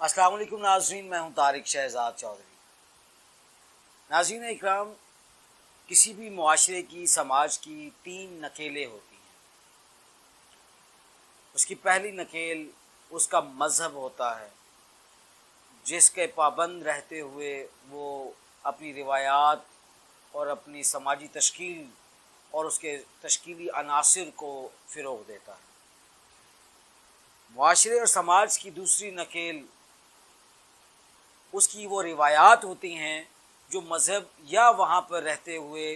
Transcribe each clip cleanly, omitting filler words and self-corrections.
السلام علیکم ناظرین، میں ہوں طارق شہزاد چودھری۔ ناظرین اکرام، کسی بھی معاشرے کی، سماج کی تین نکیلیں ہوتی ہیں۔ اس کی پہلی نکیل اس کا مذہب ہوتا ہے، جس کے پابند رہتے ہوئے وہ اپنی روایات اور اپنی سماجی تشکیل اور اس کے تشکیلی عناصر کو فروغ دیتا ہے۔ معاشرے اور سماج کی دوسری نکیل اس کی وہ روایات ہوتی ہیں جو مذہب یا وہاں پر رہتے ہوئے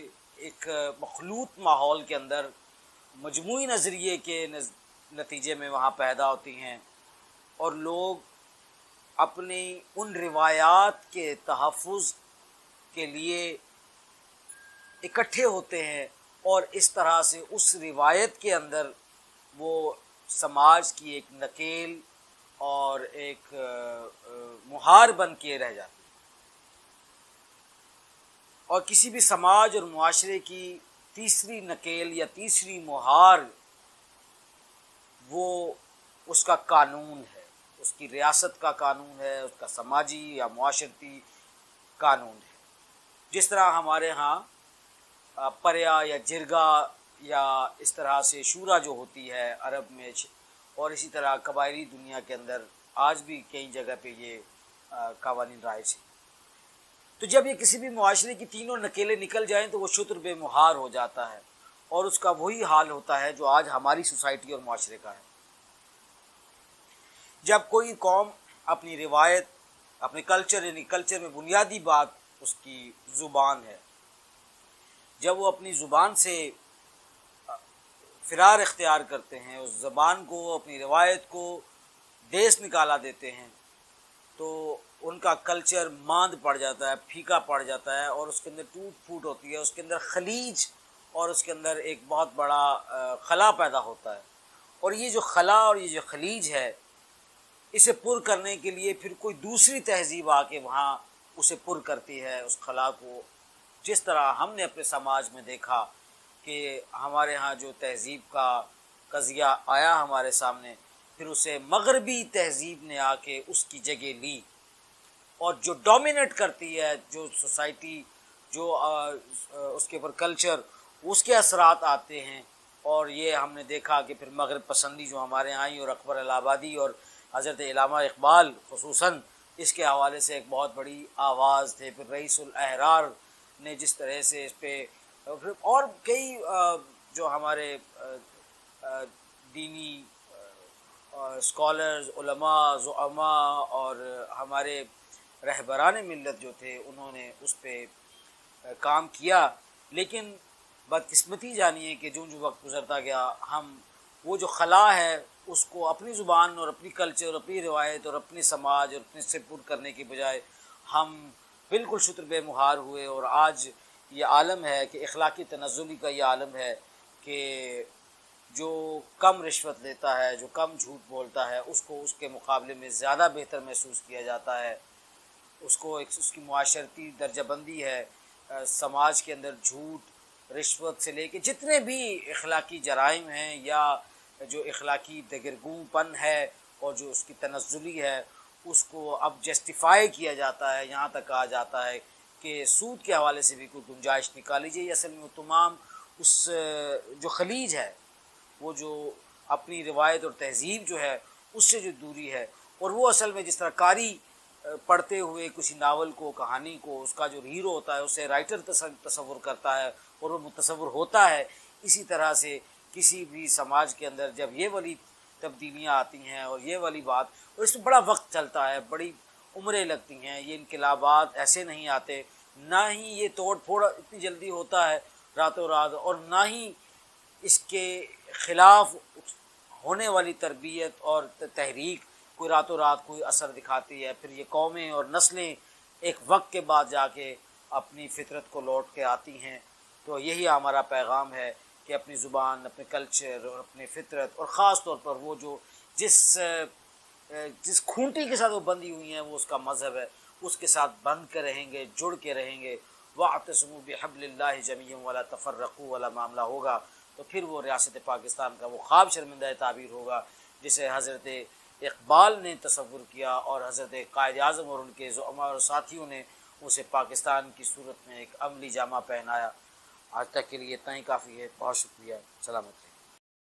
ایک مخلوط ماحول کے اندر مجموعی نظریے کے نتیجے میں وہاں پیدا ہوتی ہیں، اور لوگ اپنی ان روایات کے تحفظ کے لیے اکٹھے ہوتے ہیں، اور اس طرح سے اس روایت کے اندر وہ سماج کی ایک نکیل اور ایک مہار بن کے رہ جاتی ہے۔ اور کسی بھی سماج اور معاشرے کی تیسری نکیل یا تیسری مہار وہ اس کا قانون ہے، اس کی ریاست کا قانون ہے، اس کا سماجی یا معاشرتی قانون ہے۔ جس طرح ہمارے ہاں پریا یا جرگا یا اس طرح سے شورا جو ہوتی ہے عرب میں، اور اسی طرح قبائلی دنیا کے اندر آج بھی کئی جگہ پہ یہ قوانین رائج ہیں۔ تو جب یہ کسی بھی معاشرے کی تینوں نکیلیں نکل جائیں تو وہ شتر بے مہار ہو جاتا ہے، اور اس کا وہی حال ہوتا ہے جو آج ہماری سوسائٹی اور معاشرے کا ہے۔ جب کوئی قوم اپنی روایت، اپنے کلچر، یعنی کلچر میں بنیادی بات اس کی زبان ہے، جب وہ اپنی زبان سے فرار اختیار کرتے ہیں، اس زبان کو، اپنی روایت کو دیس نکالا دیتے ہیں، تو ان کا کلچر ماند پڑ جاتا ہے، پھیکا پڑ جاتا ہے، اور اس کے اندر ٹوٹ پھوٹ ہوتی ہے، اس کے اندر خلیج اور اس کے اندر ایک بہت بڑا خلا پیدا ہوتا ہے۔ اور یہ جو خلا اور یہ جو خلیج ہے، اسے پر کرنے کے لیے پھر کوئی دوسری تہذیب آ کے وہاں اسے پر کرتی ہے، اس خلا کو۔ جس طرح ہم نے اپنے سماج میں دیکھا کہ ہمارے ہاں جو تہذیب کا قضیہ آیا ہمارے سامنے، پھر اسے مغربی تہذیب نے آ کے اس کی جگہ لی، اور جو ڈومینیٹ کرتی ہے جو سوسائٹی، جو اس کے اوپر کلچر، اس کے اثرات آتے ہیں۔ اور یہ ہم نے دیکھا کہ پھر مغرب پسندی جو ہمارے یہاں آئی، اور اکبر الہ آبادی اور حضرت علامہ اقبال خصوصاً اس کے حوالے سے ایک بہت بڑی آواز تھے۔ پھر رئیس الاحرار نے جس طرح سے اس پہ، اور کئی جو ہمارے دینی اسکالرز، علماء، زعماء اور ہمارے رہبران ملت جو تھے، انہوں نے اس پہ کام کیا۔ لیکن بدقسمتی جانیے کہ جو وقت گزرتا گیا، ہم وہ جو خلا ہے اس کو اپنی زبان اور اپنی کلچر، اپنی روایت اور اپنے سماج اور اپنے سے پر کرنے کی بجائے ہم بالکل شتر بے مہار ہوئے، اور آج یہ عالم ہے کہ اخلاقی تنزلی کا یہ عالم ہے کہ جو کم رشوت لیتا ہے، جو کم جھوٹ بولتا ہے، اس کو اس کے مقابلے میں زیادہ بہتر محسوس کیا جاتا ہے۔ اس کو اس کی معاشرتی درجہ بندی ہے۔ سماج کے اندر جھوٹ، رشوت سے لے کے جتنے بھی اخلاقی جرائم ہیں یا جو اخلاقی دگرگوں پن ہے اور جو اس کی تنزلی ہے، اس کو اب جسٹیفائی کیا جاتا ہے، یہاں تک کہا جاتا ہے کہ سود کے حوالے سے بھی کوئی گنجائش نکالی جائے۔ اصل میں وہ تمام اس جو خلیج ہے، وہ جو اپنی روایت اور تہذیب جو ہے اس سے جو دوری ہے، اور وہ اصل میں جس طرح قاری پڑھتے ہوئے کسی ناول کو، کہانی کو، اس کا جو ہیرو ہوتا ہے اسے رائٹر تصور کرتا ہے اور وہ متصور ہوتا ہے، اسی طرح سے کسی بھی سماج کے اندر جب یہ والی تبدیلیاں آتی ہیں اور یہ والی بات، اور اس میں بڑا وقت چلتا ہے، بڑی عمریں لگتی ہیں، یہ انقلابات ایسے نہیں آتے، نہ ہی یہ توڑ پھوڑ اتنی جلدی ہوتا ہے راتوں رات، اور نہ ہی اس کے خلاف ہونے والی تربیت اور تحریک کوئی راتوں رات کوئی اثر دکھاتی ہے۔ پھر یہ قومیں اور نسلیں ایک وقت کے بعد جا کے اپنی فطرت کو لوٹ کے آتی ہیں۔ تو یہی ہمارا پیغام ہے کہ اپنی زبان، اپنے کلچر اور اپنی فطرت، اور خاص طور پر وہ جو جس کھونٹی کے ساتھ وہ بندھی ہوئی ہیں، وہ اس کا مذہب ہے، اس کے ساتھ بندھ کے رہیں گے، جڑ کے رہیں گے۔ وَاعْتَصِمُوا بِحَبْلِ اللَّهِ جَمِيعًا وَلَا تَفَرَّقُوا والا معاملہ ہوگا، تو پھر وہ ریاست پاکستان کا وہ خواب شرمندہ تعبیر ہوگا جسے حضرت اقبال نے تصور کیا اور حضرت قائد اعظم اور ان کے زعماء اور ساتھیوں نے اسے پاکستان کی صورت میں ایک عملی جامہ پہنایا۔ آج تک کے لیے اتنا ہی کافی ہے، بہت شکریہ، سلامت رہیے۔